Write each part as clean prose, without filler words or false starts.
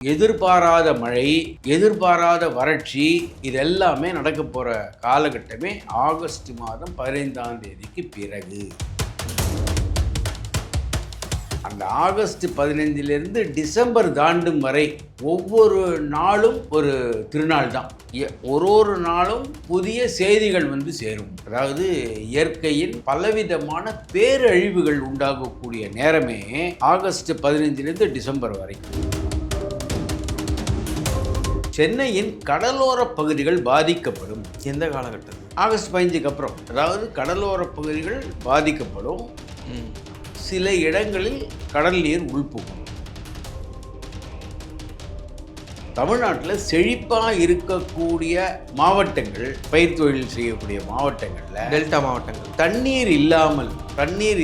எதிர்பாராத மழை, எதிர்பாராத வறட்சி, இது எல்லாமே நடக்க போகிற காலகட்டமே ஆகஸ்ட் மாதம் 15ஆம் தேதிக்கு பிறகு. அந்த ஆகஸ்ட் 15லிருந்து டிசம்பர் தாண்டும் வரை ஒவ்வொரு நாளும் ஒரு திருநாள் தான். ஒரு நாளும் புதிய செய்திகள் வந்து சேரும். அதாவது இயற்கையின் பலவிதமான பேரழிவுகள் உண்டாகக்கூடிய நேரமே ஆகஸ்ட் 15லிருந்து டிசம்பர் வரைக்கும். சென்னையின் கடலோர பகுதிகள் பாதிக்கப்படும். எந்த காலகட்டத்தில்? ஆகஸ்ட் 15க்கு அப்புறம். அதாவது கடலோர பகுதிகள் பாதிக்கப்படும். சில இடங்களில் கடல் நீர் உள்புகும். தமிழ்நாட்டில் செழிப்பாக இருக்கக்கூடிய மாவட்டங்கள், பயிர் தொழில் செய்யக்கூடிய மாவட்டங்களில், டெல்டா மாவட்டங்கள், தண்ணீர்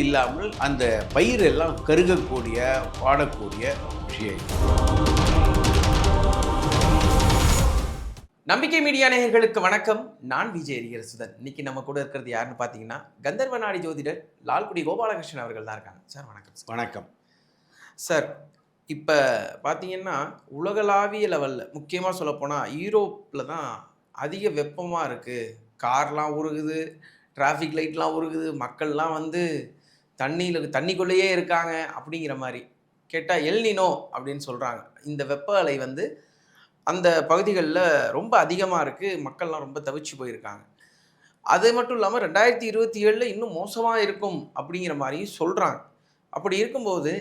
இல்லாமல் அந்த பயிர் எல்லாம் கருகக்கூடிய பாடக்கூடிய விஷயம். நம்பிக்கை மீடியா நேயர்களுக்கு வணக்கம். நான் விஜய் எரிகரசுதன். இன்னைக்கு நம்ம கூட இருக்கிறது யாருன்னு பார்த்தீங்கன்னா கந்தர்வ நாடி ஜோதிடர் லால்குடி கோபாலகிருஷ்ணன் அவர்கள் தான் இருக்காங்க. சார் வணக்கம். வணக்கம் சார். இப்போ பார்த்தீங்கன்னா உலகளாவிய லெவலில் முக்கியமாக சொல்லப்போனால் யூரோப்பில் தான் அதிக வெப்பமாக இருக்குது. கார்லாம் உருகுது, டிராஃபிக் லைட்லாம் உருகுது, மக்கள்லாம் வந்து தண்ணிக்குள்ளேயே இருக்காங்க அப்படிங்கிற மாதிரி. கேட்டால் எல்னினோ அப்படின்னு சொல்கிறாங்க. இந்த வெப்ப அலை வந்து அந்த பகுதிகளில் ரொம்ப அதிகமாக இருக்குது. மக்கள்லாம் ரொம்ப தவிச்சு போயிருக்காங்க. அது மட்டும் இல்லாமல் 2027 இன்னும் மோசமாக இருக்கும் அப்படிங்கிற மாதிரியும் சொல்கிறாங்க. அப்படி இருக்கும்போது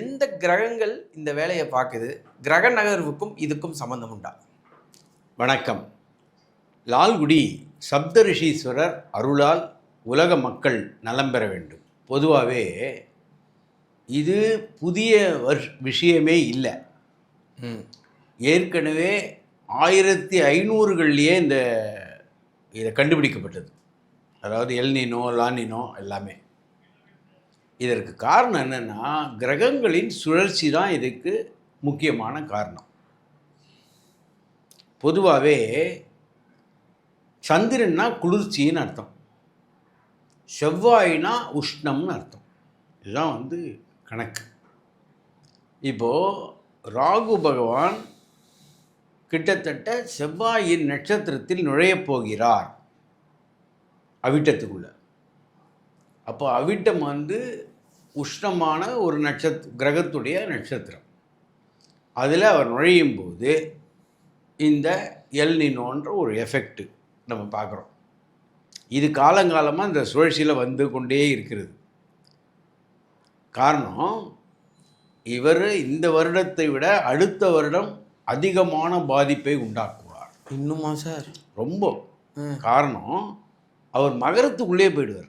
எந்த கிரகங்கள் இந்த வேலையை பார்க்குது? கிரக நகர்வுக்கும் இதுக்கும் சம்பந்தம் உண்டா? வணக்கம். லால்குடி சப்தரிஷீஸ்வரர் அருளால் உலக மக்கள் நலம் பெற வேண்டும். பொதுவாகவே இது புதிய விஷயமே இல்லை. ஏற்கனவே 1500களிலேயே இதை கண்டுபிடிக்கப்பட்டது. அதாவது எல்னினோ, லானினோ எல்லாமே. இதற்கு காரணம் என்னென்னா, கிரகங்களின் சுழற்சி தான் இதுக்கு முக்கியமான காரணம். பொதுவாகவே சந்திரன்னா குளிர்ச்சின்னு அர்த்தம், செவ்வாய்னா உஷ்ணம்னு அர்த்தம். இதுதான் வந்து கணக்கு. இப்போது ராகு பகவான் கிட்டத்தட்ட செவ்வாயின் நட்சத்திரத்தில் நுழையப் போகிறார், அவிட்டத்துக்குள்ள. அப்போ அவிட்டம் வந்து உஷ்ணமான ஒரு கிரகத்துடைய நட்சத்திரம். அதில் அவர் நுழையும் போது இந்த எல்னினோன்ற ஒரு எஃபெக்ட் நம்ம பார்க்குறோம். இது காலங்காலமாக இந்த சுழற்சியில் வந்து கொண்டே இருக்கிறது. காரணம், இவர் இந்த வருடத்தை விட அடுத்த வருடம் அதிகமான பாதிப்பை உண்டாக்குவார். இன்னுமா சார்? ரொம்ப. காரணம், அவர் மகரத்துக்குள்ளே போயிடுவார்.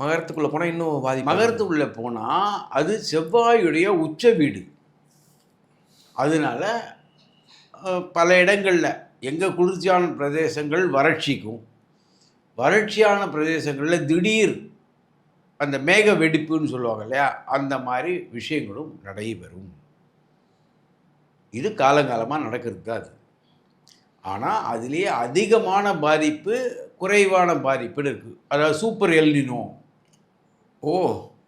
மகரத்துக்குள்ளே போனால் இன்னும் மகரத்துக்குள்ளே போனால் அது செவ்வாயுடைய உச்ச வீடு. அதனால் பல இடங்களில் எங்கே குளிர்ச்சியான பிரதேசங்கள் வறட்சிக்கும், வறட்சியான பிரதேசங்களில் திடீர் அந்த மேக வெடிப்புன்னு சொல்லுவாங்க இல்லையா, அந்த மாதிரி விஷயங்களும் நடைபெறும். இது காலங்காலமாக நடக்கிறது தான் அது. ஆனால் அதுலேயே அதிகமான பாதிப்பு, குறைவான பாதிப்புன்னு இருக்குது. அதாவது சூப்பர் எல்னினோ,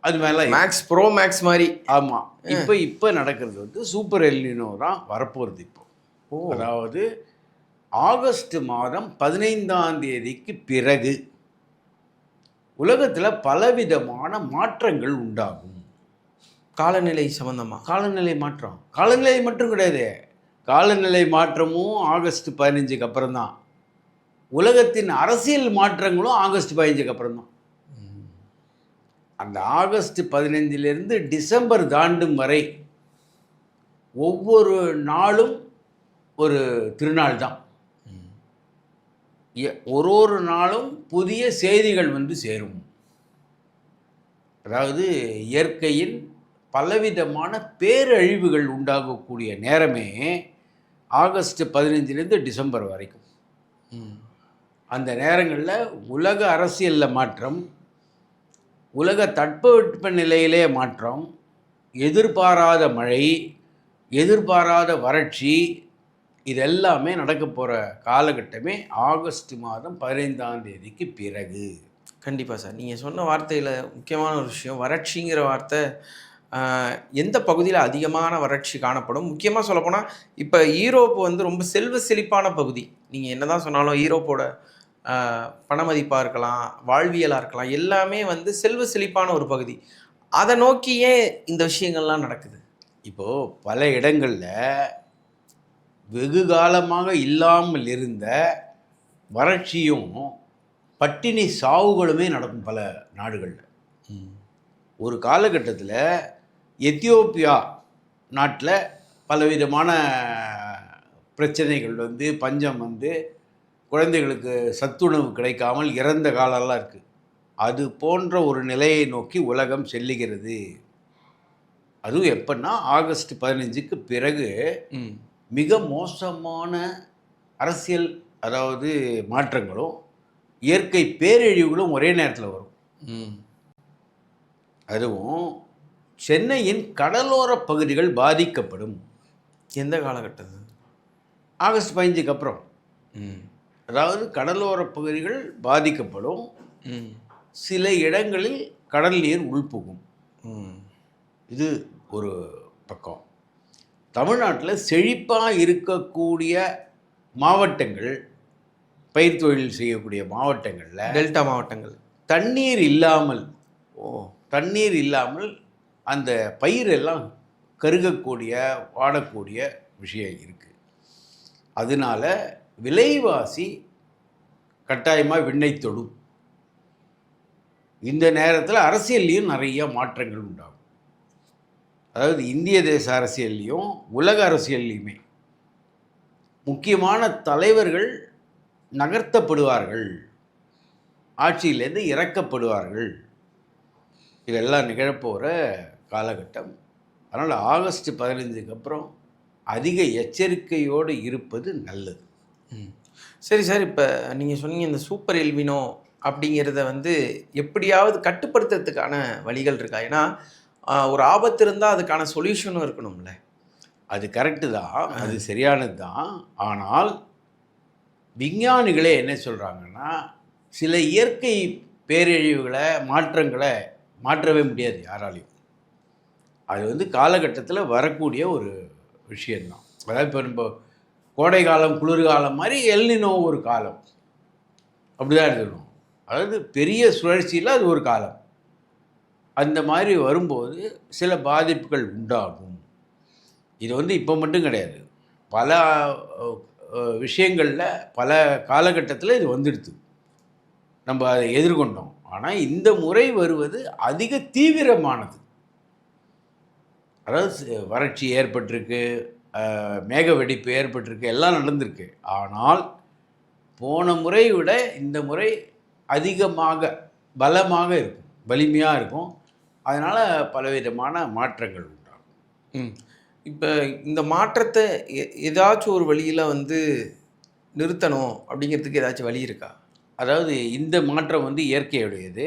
அது மேலே மேக்ஸ் மாதிரி. ஆமாம். இப்போ நடக்கிறது வந்து சூப்பர் எல்னினோ தான் வரப்போகிறது இப்போ. அதாவது ஆகஸ்ட் மாதம் 15ஆம் தேதிக்கு பிறகு உலகத்தில் பலவிதமான மாற்றங்கள் உண்டாகும். காலநிலை சம்பந்தமாக? காலநிலை மாற்றம், காலநிலை மட்டும் கிடையாது. காலநிலை மாற்றமும் ஆகஸ்ட் 15க்கு அப்புறம் தான். உலகத்தின் அரசியல் மாற்றங்களும் ஆகஸ்ட் 15க்கு அப்புறம் தான். அந்த ஆகஸ்ட் 15லிருந்து டிசம்பர் தாண்டும் வரை ஒவ்வொரு நாளும் ஒரு திருநாள் தான். ஒரு நாளும் புதிய செய்திகள் வந்து சேரும். அதாவது இயற்கையின் பலவிதமான பேரழிவுகள் உண்டாகக்கூடிய நேரமே ஆகஸ்ட் 15லிருந்து டிசம்பர் வரைக்கும். அந்த நேரங்களில் உலக அரசியலில் மாற்றம், உலக தட்பவெட்ப நிலையிலே மாற்றம், எதிர்பாராத மழை, எதிர்பாராத வறட்சி, இதெல்லாமே நடக்க போகிற காலகட்டமே ஆகஸ்ட் மாதம் 15ஆம் தேதிக்கு பிறகு. கண்டிப்பாக சார். நீங்கள் சொன்ன வார்த்தையில் முக்கியமான ஒரு விஷயம், வறட்சிங்கிற வார்த்தை எந்த பகுதியில் அதிகமான வறட்சி காணப்படும்? முக்கியமாக சொல்லப்போனால் இப்போ ஈரோப் வந்து ரொம்ப செல்வ செழிப்பான பகுதி. நீங்கள் என்னதான் சொன்னாலும் ஈரோப்போட பண மதிப்பாக இருக்கலாம், வாழ்வியலாக இருக்கலாம், எல்லாமே வந்து செல்வ செழிப்பான ஒரு பகுதி. அதை நோக்கியே இந்த விஷயங்கள்லாம் நடக்குது. இப்போது பல இடங்களில் வெகு காலமாக இல்லாமல் இருந்த வறட்சியும் பட்டினி சாவுகளுமே நடக்கும் பல நாடுகளில். ஒரு காலகட்டத்தில் எத்தியோப்பியா நாட்டில் பலவிதமான பிரச்சனைகள் வந்து பஞ்சம் வந்து குழந்தைகளுக்கு சத்துணவு கிடைக்காமல் இறந்த காலம்லாம் இருக்குது. அது போன்ற ஒரு நிலையை நோக்கி உலகம் செல்லுகிறது. அதுவும் எப்பன்னா ஆகஸ்ட் 15க்கு பிறகு மிக மோசமான அரசியல், அதாவது மாற்றங்களும் இயற்கை பேரழிவுகளும் ஒரே நேரத்தில் வரும். அதுவும் சென்னையின் கடலோர பகுதிகள் பாதிக்கப்படும். எந்த காலகட்டத்தில்? ஆகஸ்ட் 15க்கு அப்புறம். அதாவது கடலோர பகுதிகள் பாதிக்கப்படும். சில இடங்களில் கடல் நீர் உள்புகும். இது ஒரு பக்கம். தமிழ்நாட்டில் செழிப்பாக இருக்கக்கூடிய மாவட்டங்கள், பயிர் தொழில் செய்யக்கூடிய மாவட்டங்களில், டெல்டா மாவட்டங்கள், தண்ணீர் இல்லாமல் அந்த பயிரெல்லாம் கருகக்கூடிய, வாடக்கூடிய விஷயம் இருக்குது. அதனால விலைவாசி கட்டாயமாக விண்ணை தொடும். இந்த நேரத்தில் அரசியல்லையும் நிறைய மாற்றங்கள் உண்டாகும். அதாவது இந்திய தேச அரசியல்லையும் உலக அரசியல்லையுமே முக்கியமான தலைவர்கள் நகர்த்தப்படுவார்கள், ஆட்சியிலேருந்து இறக்கப்படுவார்கள். இதெல்லாம் நிகழப்போகிற காலகட்டம். அதனால் ஆகஸ்ட் 15க்கு அப்புறம் அதிக எச்சரிக்கையோடு இருப்பது நல்லது. சரி சார், இப்போ நீங்கள் சொன்னீங்க இந்த சூப்பர் எல்வினோ அப்படிங்கிறத வந்து எப்படியாவது கட்டுப்படுத்துறதுக்கான வழிகள் இருக்கா? ஏன்னா ஒரு ஆபத்து இருந்தால் அதுக்கான சொல்யூஷனும் இருக்கணும்ல. அது கரெக்டு தான், அது சரியானது தான். ஆனால் விஞ்ஞானிகளே என்ன சொல்கிறாங்கன்னா, சில இயற்கை பேரழிவுகளை, மாற்றங்களை மாற்றவே முடியாது யாராலையும். அது வந்து காலகட்டத்தில் வரக்கூடிய ஒரு விஷயந்தான். அதாவது இப்போ நம்ம கோடை காலம், குளிர்காலம் மாதிரி எல்னினோ ஒரு காலம், அப்படி தான் எடுத்துக்கணும். அதாவது பெரிய சுழற்சியில் அது ஒரு காலம். அந்த மாதிரி வரும்போது சில பாதிப்புகள் உண்டாகும். இது வந்து இப்போ மட்டும் கிடையாது, பல விஷயங்களில் பல காலகட்டத்தில் இது வந்துடுது. நம்ம அதை எதிர்கொண்டோம். ஆனால் இந்த முறை வருவது அதிக தீவிரமானது. அதாவது வறட்சி ஏற்பட்டிருக்கு, மேக வெடிப்பு ஏற்பட்டிருக்கு, எல்லாம் நடந்திருக்கு. ஆனால் போன முறை விட இந்த முறை அதிகமாக பலமாக இருக்கும், வலிமையாக இருக்கும். அதனால் பலவிதமான மாற்றங்கள் உண்டாகும். இப்போ இந்த மாற்றத்தை ஏதாச்சும் ஒரு வழியில் வந்து நிறுத்தணும் அப்படிங்கிறதுக்கு ஏதாச்சும் வழி இருக்கா? அதாவது இந்த மாற்றம் வந்து இயற்கையுடையது.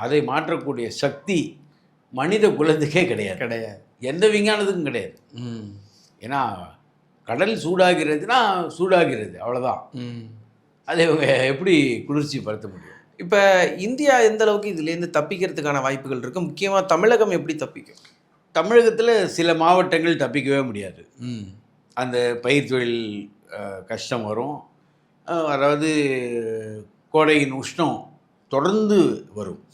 அதை மாற்றக்கூடிய சக்தி மனித குலத்துக்கே கிடையாது. எந்த விஞ்ஞானத்துக்கும் கிடையாது. ஏன்னா கடல் சூடாகிறதுனா சூடாகிறது, அவ்வளோதான். அதை இவங்க எப்படி குளிர்ச்சி படுத்த முடியும்? இப்போ இந்தியா எந்த அளவுக்கு இதுலேருந்து தப்பிக்கிறதுக்கான வாய்ப்புகள் இருக்குது? முக்கியமாக தமிழகம் எப்படி தப்பிக்கும்? தமிழகத்தில் சில மாவட்டங்கள் தப்பிக்கவே முடியாது. அந்த பயிர் தொழில் கஷ்டம் வரும். அதாவது கோடையின் உஷ்ணம் தொடர்ந்து வரும்.